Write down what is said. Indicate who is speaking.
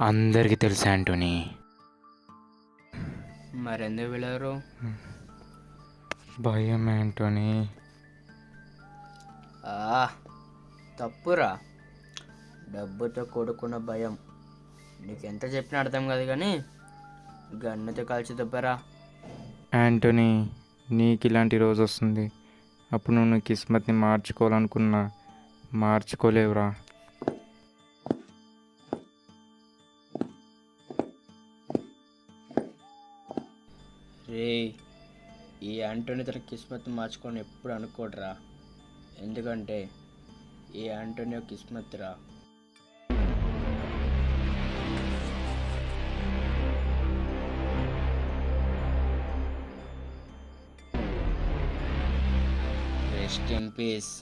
Speaker 1: అందరికీ తెలుసు యాంటోనీ.
Speaker 2: మరెందుకు వెళ్ళారు?
Speaker 1: భయం యాంటోనీ.
Speaker 2: తప్పురా, డబ్బుతో కూడుకున్న భయం. నీకెంత చెప్పినా అర్థం కాదు కానీ గన్నుతో కాల్చి దెబ్బరా.
Speaker 1: యాంటోనీ, నీకు ఇలాంటి రోజు వస్తుంది. అప్పుడు నువ్వు నీ కిస్మత్ని మార్చుకోవాలనుకున్నా మార్చుకోలేవురా.
Speaker 2: రే, ఈ యాంటోనీ తన కిస్మత్ మార్చుకొని ఎప్పుడు అనుకోడరా. ఎందుకంటే ఈ యాంటోనీ కిస్మత్ రా. Rest in peace.